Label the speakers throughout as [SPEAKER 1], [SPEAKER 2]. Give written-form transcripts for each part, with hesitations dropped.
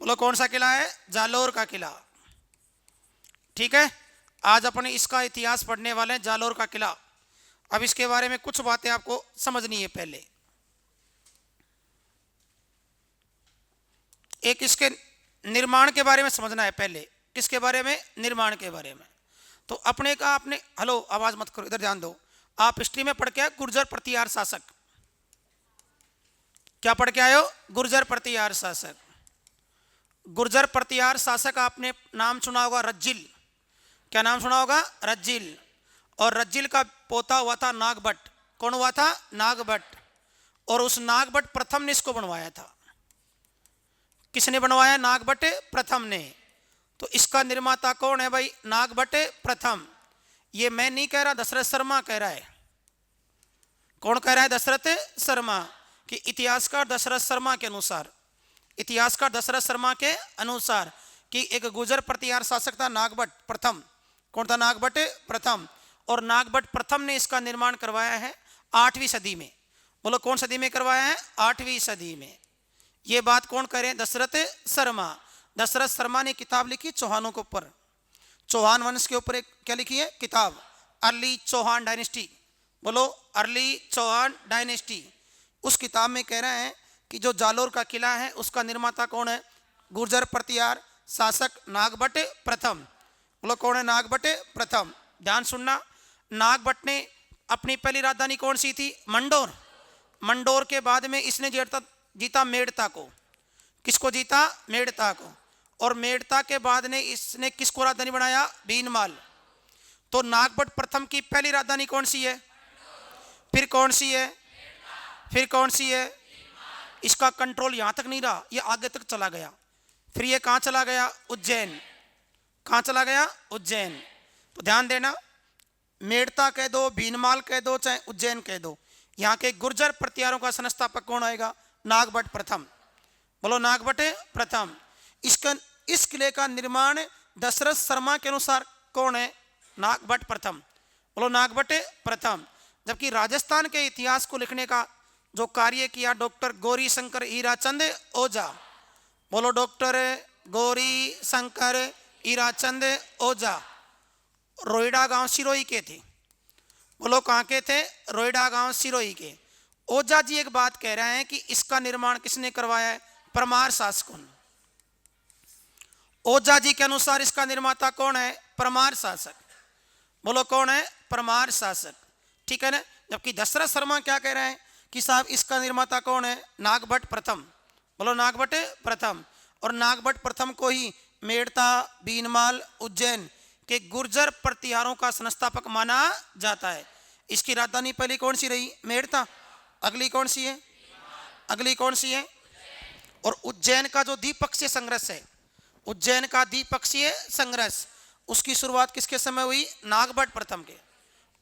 [SPEAKER 1] बोलो कौन सा किला है? जालोर का किला। ठीक है, आज अपने इसका इतिहास पढ़ने वाले हैं, जालोर का किला। अब इसके बारे में कुछ बातें आपको समझनी है। पहले एक इसके निर्माण के बारे में समझना है। पहले किसके बारे में? निर्माण के बारे में। तो अपने का आपने, हेलो आवाज मत करो, इधर ध्यान दो। आप हिस्ट्री में पढ़ के आए गुर्जर प्रतिहार शासक। क्या पढ़ के आए हो? गुर्जर प्रतिहार शासक। गुर्जर प्रतिहार शासक आपने नाम सुना होगा, रज्जिल। क्या नाम सुना होगा? रज्जिल। और रज्जिल का पोता हुआ था नागभट्ट। कौन हुआ था? नागभट्ट। और उस नागभट्ट प्रथम ने इसको बनवाया था। किसने बनवाया? नागभट्ट प्रथम ने। तो इसका निर्माता कौन है भाई? नागभट्ट प्रथम। ये मैं नहीं कह रहा, दशरथ शर्मा कह रहा है। कौन कह रहा है? दशरथ शर्मा। कि इतिहासकार दशरथ शर्मा के अनुसार, इतिहासकार दशरथ शर्मा के अनुसार कि एक गुर्जर प्रतिहार शासक था नागभट्ट प्रथम। कौन था? नागभट्ट प्रथम। और नागभट्ट प्रथम ने इसका निर्माण करवाया है 8वीं सदी में। बोलो कौन सदी में करवाया है? 8वीं सदी में। ये बात कौन कह रहे हैं? दशरथ शर्मा। दशरथ शर्मा ने किताब लिखी चौहानों के ऊपर, चौहान वंश के ऊपर एक क्या लिखी है? किताब, अर्ली चौहान डायनेस्टी। बोलो अर्ली चौहान डायनेस्टी। उस किताब में कह रहे हैं कि जो जालोर का किला है उसका निर्माता कौन है? गुर्जर प्रतिहार शासक नागभट्ट प्रथम। बोलो कौन है? नागभट्ट प्रथम। ध्यान सुनना, नागभट्ट ने अपनी पहली राजधानी कौन सी थी? मंडोर। मंडोर के बाद में इसने जीता मेड़ता को। किसको जीता? मेड़ता को। और मेड़ता के बाद ने इसने किसको राजधानी बनाया? भीनमाल। तो नागभट्ट प्रथम की पहली राजधानी कौन सी है? फिर कौन सी है? फिर कौन सी है? इसका कंट्रोल यहां तक नहीं रहा, ये आगे तक चला गया। फिर ये कहां चला गया? उज्जैन। कहां चला गया? उज्जैन। तो ध्यान देना, मेड़ता कह दो, भीनमाल कह दो, चाहे उज्जैन कह दो, यहाँ के गुर्जर प्रतिहारों का संस्थापक कौन आएगा? नागभट्ट प्रथम। बोलो नागभट्ट प्रथम। इस किले का निर्माण दशरथ शर्मा के अनुसार कौन है? नागभट्ट प्रथम। बोलो नागभट्ट प्रथम। जबकि राजस्थान के इतिहास को लिखने का जो कार्य किया डॉक्टर गौरी शंकर हीराचंद ओझा। बोलो डॉक्टर गौरी शंकर हीराचंद ओझा। रोहिड़ा गांव सिरोही के थे। बोलो कहाँ के थे? रोहिड़ा गांव सिरोही के। ओझा जी एक बात कह रहे हैं कि इसका निर्माण किसने करवाया है? परमार शासकों ने। ओझा जी के अनुसार इसका निर्माता कौन है? परमार शासक। बोलो कौन है? परमार शासक। ठीक है ना। जबकि दशरथ शर्मा क्या कह रहे हैं कि साहब इसका निर्माता कौन है? नागभट्ट प्रथम। बोलो नागभट्ट प्रथम। और नागभट्ट प्रथम को ही मेड़ता, भीनमाल, उज्जैन के गुर्जर प्रतिहारों का संस्थापक माना जाता है। इसकी राजधानी पहले कौन सी रही? मेड़ता। अगली कौन सी है? अगली कौन सी है? और उज्जैन का जो द्विपक्षीय संघर्ष है, उज्जैन का द्विपक्षीय संघर्ष, उसकी शुरुआत किसके समय हुई? नागभट्ट प्रथम के।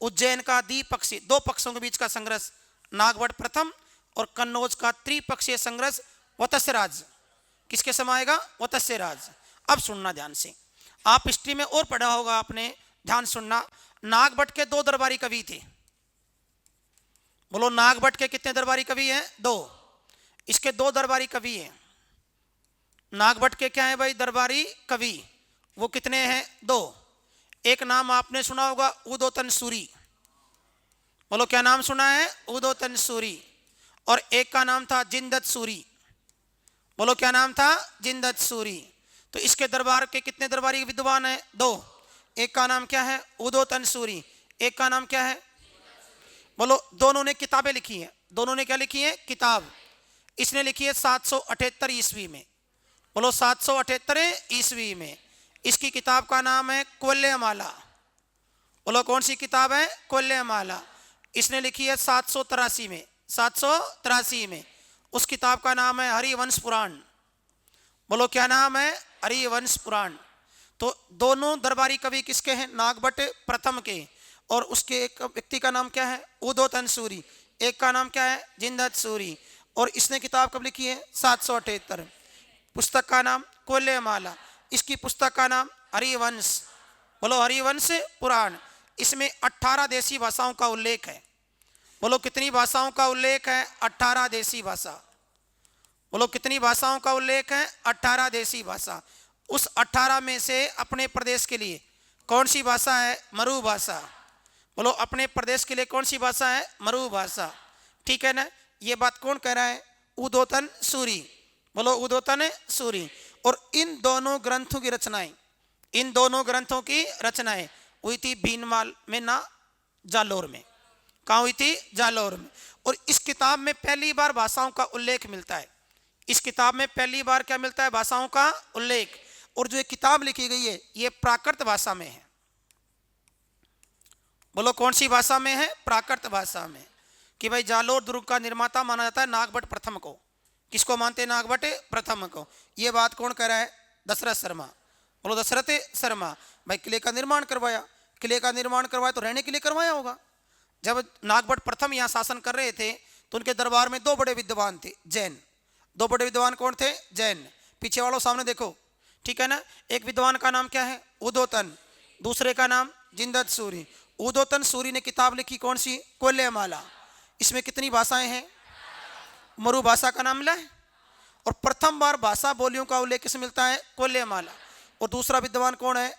[SPEAKER 1] उज्जैन का द्विपक्षीय, दो पक्षों के बीच का संघर्ष नागभट्ट प्रथम। और कन्नौज का त्रिपक्षीय संघर्ष वत्स्यराज किसके समय आएगा? वत्स्यराज। अब सुनना ध्यान से, आप हिस्ट्री में और पढ़ा होगा आपने, ध्यान सुनना। नागभट्ट के 2 दरबारी कवि थे। बोलो नागभट्ट के कितने दरबारी कवि हैं? 2। इसके 2 दरबारी कवि हैं। नागभट्ट के क्या है भाई? दरबारी कवि। वो कितने हैं? 2। एक नाम आपने सुना होगा उदोतन सूरी। बोलो क्या नाम सुना है? उदोतन सूरी। और एक का नाम था जिंदत सूरी। बोलो क्या नाम था? जिंदत सूरी। तो इसके दरबार के कितने दरबारी विद्वान हैं? 2। एक का नाम क्या है? उदोतन सूरी। एक का नाम क्या है? बोलो दोनों ने किताबें लिखी हैं। दोनों ने क्या लिखी है? किताब। इसने लिखी है 778 ईस्वी में। बोलो 778 ईस्वी में। इसकी किताब का नाम है कोल्यमाला। बोलो कौन सी किताब है? कोल्यमाला। इसने लिखी है 783 में। 783 में। उस किताब का नाम है हरिवंश पुराण। बोलो क्या नाम है? हरिवंश पुराण। तो दोनों दरबारी कवि किसके हैं? नागभट्ट प्रथम के। और उसके एक व्यक्ति का नाम क्या है? उदोतन सूरी। एक का नाम क्या है? जिंदत सूरी। और इसने किताब कब लिखी है? 778। पुस्तक का नाम कोल्यमाला। इसकी पुस्तक का नाम हरिवंश। बोलो हरिवंश पुराण। इसमें 18 देसी भाषाओं का उल्लेख है। बोलो कितनी भाषाओं का उल्लेख है? 18 देसी भाषा। बोलो कितनी भाषाओं का उल्लेख है? 18 देशी भाषा। उस 18 में से अपने प्रदेश के लिए कौन सी भाषा है? मरु भाषा। बोलो अपने प्रदेश के लिए कौन सी भाषा है? मरु भाषा। ठीक है ना? ये बात कौन कह रहा है? उदोतन सूरी। बोलो उदोतन सूरी। और इन दोनों ग्रंथों की रचनाएं, इन दोनों ग्रंथों की रचनाएं हुई थी भीनमाल में ना जालोर में। कहाँ हुई थी? जालोर में। और इस किताब में पहली बार भाषाओं का उल्लेख मिलता है। इस किताब में पहली बार क्या मिलता है? भाषाओं का उल्लेख। और जो ये किताब लिखी गई है ये प्राकृत भाषा में है। बोलो कौन सी भाषा में है? प्राकृत भाषा में। कि भाई जालोर दुर्ग का निर्माता माना जाता है नागभट्ट प्रथम को। किसको मानते हैं? नागभट्ट प्रथम को। ये बात कौन कह रहा है? दशरथ शर्मा। बोलो दशरथ शर्मा। भाई किले का निर्माण करवाया, किले का निर्माण करवाया तो रहने के लिए करवाया होगा। जब नागभट्ट प्रथम यहाँ शासन कर रहे थे तो उनके दरबार में दो बड़े विद्वान थे जैन। दो बड़े विद्वान कौन थे? जैन। पीछे वालों सामने देखो, ठीक है ना? एक विद्वान का नाम क्या है? उदोतन। दूसरे का नाम जिनदत्त सूरी। उदोतन सूरी ने किताब लिखी कौन सी? कोल्यमाला। इसमें कितनी भाषाएं हैं? मरु भाषा का नाम मिला है। और प्रथम बार भाषा बोलियों का उल्लेख किस मिलता है? कोल्यमाला। और दूसरा विद्वान कौन है?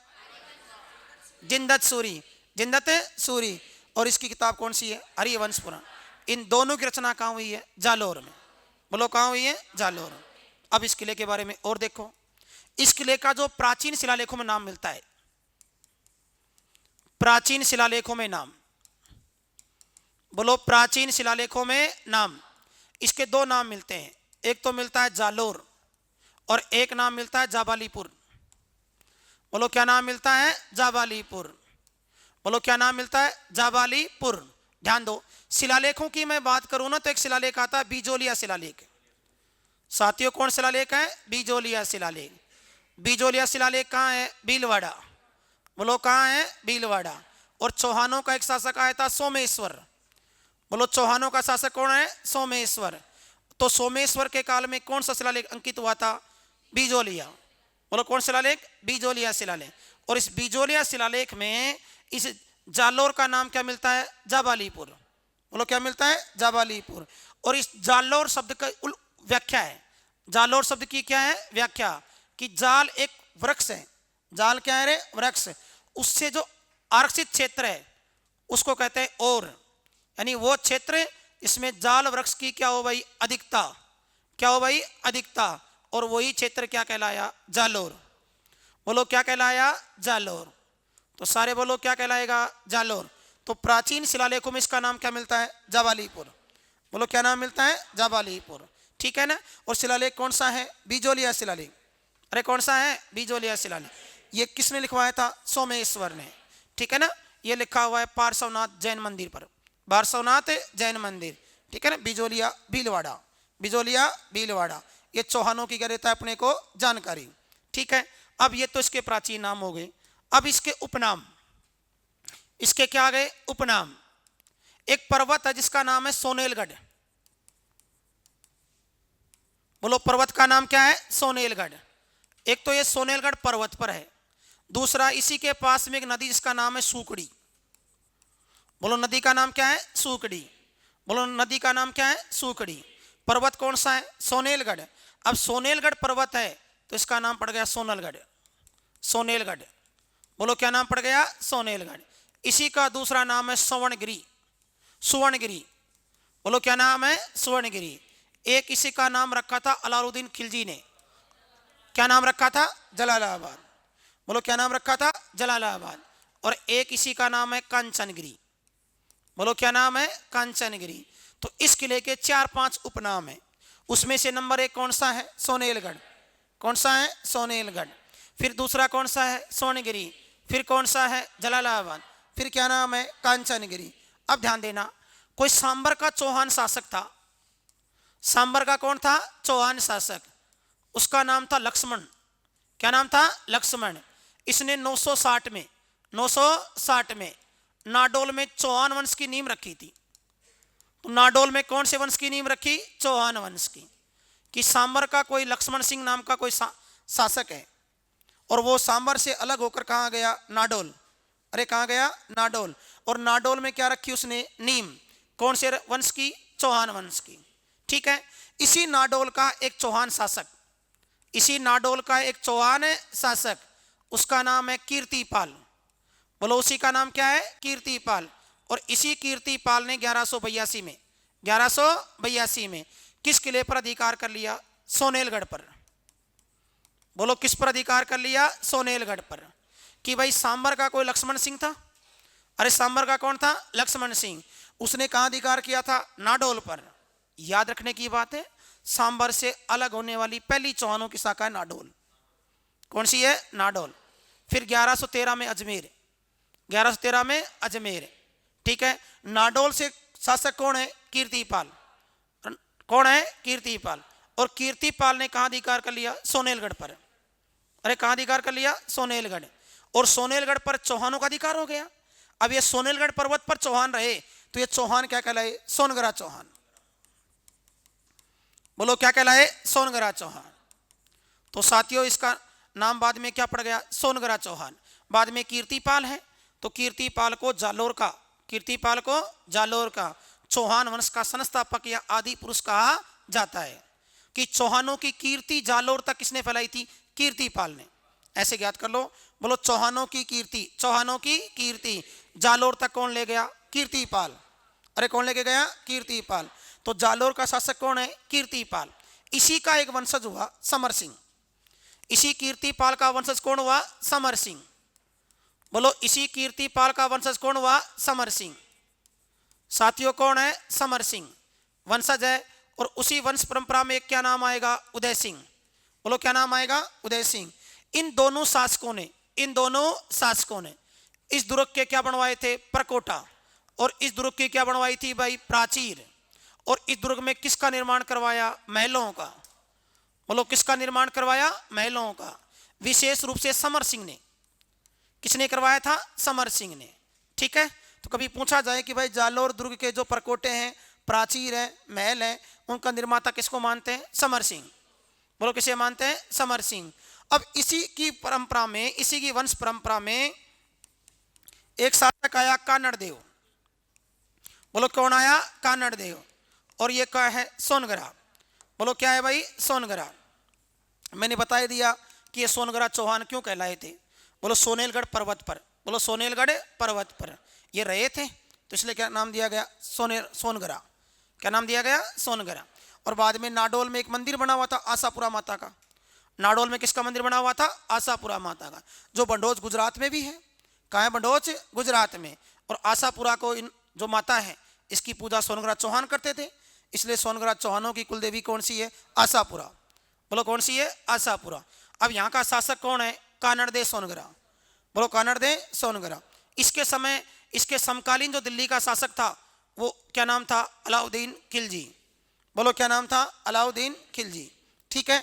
[SPEAKER 1] जिनदत्त सूरी। जिनदत्त सूरी। और इसकी किताब कौन सी है? हरिवंश पुराण। इन दोनों की रचना कहाँ हुई है? जालोर में। बोलो कहाँ हुई है? जालोर में। अब इस किले के बारे में और देखो। इस किले का जो प्राचीन शिलालेखों में नाम मिलता है, प्राचीन शिलालेखों में नाम, बोलो प्राचीन शिलालेखों में नाम, इसके दो नाम मिलते हैं। एक तो मिलता है जालोर और एक नाम मिलता है जाबालीपुर। बोलो क्या नाम मिलता है? जाबालीपुर। बोलो क्या नाम मिलता है? जाबालीपुर। ध्यान दो, शिलालेखों की मैं बात करूं ना तो एक शिलालेख आता है बीजोलिया शिलालेख। साथियों कौन शिलालेख है? बीजोलिया शिलालेख। बीजोलिया शिलालेख कहाँ है? भीलवाड़ा। बोलो कहाँ है? भीलवाड़ा। और चौहानों का एक शासक आया था सोमेश्वर। बोलो चौहानों का शासक कौन है? सोमेश्वर। तो सोमेश्वर के काल में कौन सा शिलालेख अंकित हुआ था? बीजोलिया। बोलो कौन शिलालेख? बीजोलिया शिलालेख। और इस बीजोलिया शिलालेख में इस जालोर का नाम क्या मिलता है? जाबालीपुर। बोलो क्या मिलता है? जाबालीपुर। और इस जालोर शब्द का व्याख्या है, जालोर शब्द की क्या है? व्याख्या। कि जाल एक वृक्ष है। जाल क्या है रे? वृक्ष। उससे जो आरक्षित क्षेत्र है उसको कहते हैं और, यानी वो क्षेत्र इसमें जाल वृक्ष की क्या हो भाई? अधिकता। क्या हो भाई? अधिकता। और वही क्षेत्र क्या कहलाया? जालोर। बोलो क्या कहलाया? जालोर। तो सारे बोलो क्या कहलाएगा? जालोर। तो प्राचीन शिलालेखों में इसका नाम क्या मिलता है? जाबालीपुर। बोलो क्या नाम मिलता है? जाबालीपुर। ठीक है ना? और शिलालेख कौन सा है? बीजोलिया शिलालेख। अरे कौन सा है? बीजोलिया शिलालेख। ये किसने लिखवाया था? सोमेश्वर ने। ठीक है ना? ये लिखा हुआ है पार्श्वनाथ जैन मंदिर पर, पार्श्वनाथ जैन मंदिर। ठीक है ना? बीजोलिया भीलवाड़ा। बीजोलिया भीलवाड़ा। ये चौहानों की क्या रहता है अपने को? जानकारी। ठीक है? अब ये तो इसके प्राचीन नाम हो गए। अब इसके उपनाम, इसके क्या आ गए? उपनाम। एक पर्वत है जिसका नाम है सोनेलगढ़। बोलो पर्वत का नाम क्या है? सोनेलगढ़। एक तो ये सोनेलगढ़ पर्वत पर है। दूसरा इसी के पास में एक नदी जिसका नाम है सूकड़ी। बोलो नदी का नाम क्या है? सूकड़ी। बोलो नदी का नाम क्या है? सूकड़ी। पर्वत कौन सा है? सोनेलगढ़। अब सोनेलगढ़ पर्वत है तो इसका नाम पड़ गया सोनलगढ़। सोनेलगढ़। बोलो क्या नाम पड़ गया? सोनेलगढ़। इसी का दूसरा नाम है सुवर्णगिरी। सुवर्णगिरी। बोलो क्या नाम है? सुवर्णगिरी। एक इसी का नाम रखा था अलाउद्दीन खिलजी ने। क्या नाम रखा था? जलालाबाद। बोलो क्या नाम रखा था? जलालाबाद। और एक इसी का नाम है कांचनगिरी। बोलो क्या नाम है? कांचनगिरी। तो इस किले के 4-5 उपनाम है। उसमें से नंबर 1 कौन सा है? सोनेलगढ़। कौन सा है? सोनेलगढ़। फिर दूसरा कौन सा है? स्वर्णगिरी। फिर कौन सा है? जलालाबाद। फिर क्या नाम है? कांचनगिरी। अब ध्यान देना, कोई सांबर का चौहान शासक था। सांबर का कौन था? चौहान शासक। उसका नाम था लक्ष्मण। क्या नाम था? लक्ष्मण। इसने 960 में, 960 में नाडोल में चौहान वंश की नींव रखी थी। तो नाडोल में कौन से वंश की नींव रखी? चौहान वंश की। कि सांबर का कोई लक्ष्मण सिंह नाम का कोई शासक है और वो सांबर से अलग होकर कहाँ गया? नाडोल। अरे कहाँ गया? नाडोल। और नाडोल में क्या रखी उसने? नींव। कौन से वंश की? चौहान वंश की। ठीक है? इसी नाडोल का एक चौहान शासक, इसी नाडोल का एक चौहान शासक, उसका नाम है कीर्तिपाल। बोलो उसी का नाम क्या है? कीर्तिपाल। और इसी कीर्तिपाल ने 1182 में 1182 में किस किले पर अधिकार कर लिया? सोनेलगढ़ पर। बोलो किस पर अधिकार कर लिया? सोनेलगढ़ पर। कि भाई सांबर का कोई लक्ष्मण सिंह था? अरे सांबर का कौन था? लक्ष्मण सिंह। उसने कहां अधिकार किया था? नाडोल पर। याद रखने की बात है, सांबर से अलग होने वाली पहली चौहानों की शाखा है नाडोल। कौन सी है? नाडोल। फिर 1113 में अजमेर, 1113 में अजमेर, ठीक है। नाडोल से शासक कौन है? कीर्तिपाल। कौन है? कीर्तिपाल। और कीर्तिपाल ने कहां अधिकार कर लिया? सोनेलगढ़ पर। अरे कहां अधिकार कर लिया? सोनेलगढ़। और सोनेलगढ़ पर चौहानों का अधिकार हो गया। अब ये सोनेलगढ़ पर्वत पर चौहान रहे तो ये चौहान क्या कहलाए? सोनगरा चौहान। बोलो क्या कहलाए? सोनगरा चौहान। तो साथियों इसका नाम बाद में क्या पड़ गया? सोनगरा चौहान। बाद में कीर्तिपाल है तो कीर्तिपाल को जालोर का, कीर्तिपाल को जालोर का चौहान वंश का संस्थापक या आदि पुरुष कहा जाता है। कि चौहानों की कीर्ति जालोर तक किसने फैलाई थी? कीर्तिपाल ने। ऐसे ज्ञात कर लो। बोलो चौहानों की कीर्ति, चौहानों की कीर्ति जालोर तक कौन ले गया? कीर्तिपाल। अरे कौन लेके गया? कीर्तिपाल। तो जालोर का शासक कौन है? कीर्तिपाल। इसी का एक वंशज हुआ समर सिंह। इसी कीर्तिपाल का वंशज कौन हुआ? समर सिंह। बोलो इसी कीर्तिपाल का वंशज कौन हुआ? समर सिंह। साथियों कौन है? समर सिंह वंशज है। और उसी वंश परंपरा में क्या नाम आएगा? उदय सिंह। बोलो क्या नाम आएगा? उदय सिंह। इन दोनों शासकों ने, इन दोनों शासकों ने इस दुर्ग के क्या बनवाए थे? परकोटा। और इस दुर्ग की क्या बनवाई थी भाई? प्राचीर। और इस दुर्ग में किसका निर्माण करवाया? महलों का। बोलो किसका निर्माण करवाया? महलों का। विशेष रूप से समर सिंह ने। किसने करवाया था? समर सिंह ने। ठीक है। तो कभी पूछा जाए कि भाई जालोर दुर्ग के जो परकोटे हैं, प्राचीर हैं, महल हैं, उनका निर्माता किसको मानते हैं? समर सिंह। बोलो किसे मानते हैं? समर सिंह। अब इसी की परंपरा में, इसी की वंश परंपरा में एक शासक आया कानड़ देव। बोलो कौन आया? कानड़ देव। और ये क्या है? सोनगरा। बोलो क्या है भाई? सोनगरा। मैंने बता दिया कि ये सोनगरा चौहान क्यों कहलाए थे। बोलो सोनेलगढ़ पर्वत पर। बोलो सोनेलगढ़ पर्वत पर ये रहे थे तो इसलिए क्या नाम दिया गया? सोनगरा। क्या नाम दिया गया? सोनगरा। और बाद में नाडोल में एक मंदिर बना हुआ था आशापुरा माता का। नाडोल में किसका मंदिर बना हुआ था? आशापुरा माता का, जो बंडोज गुजरात में भी है। कहाँ है? बंडोज गुजरात में। और आशापुरा को इन जो माता है इसकी पूजा सोनगरा चौहान करते थे, इसलिए सोनगरा चौहानों की कुलदेवी कौन सी है? आशापुरा। बोलो कौन सी है? आशापुरा। अब यहाँ का शासक कौन है? कानड़ दे सोनगरा। बोलो कानड़ दे सोनगरा। इसके समय, इसके समकालीन जो दिल्ली का शासक था वो क्या नाम था? अलाउद्दीन खिलजी। बोलो क्या नाम था? अलाउद्दीन खिलजी। ठीक है।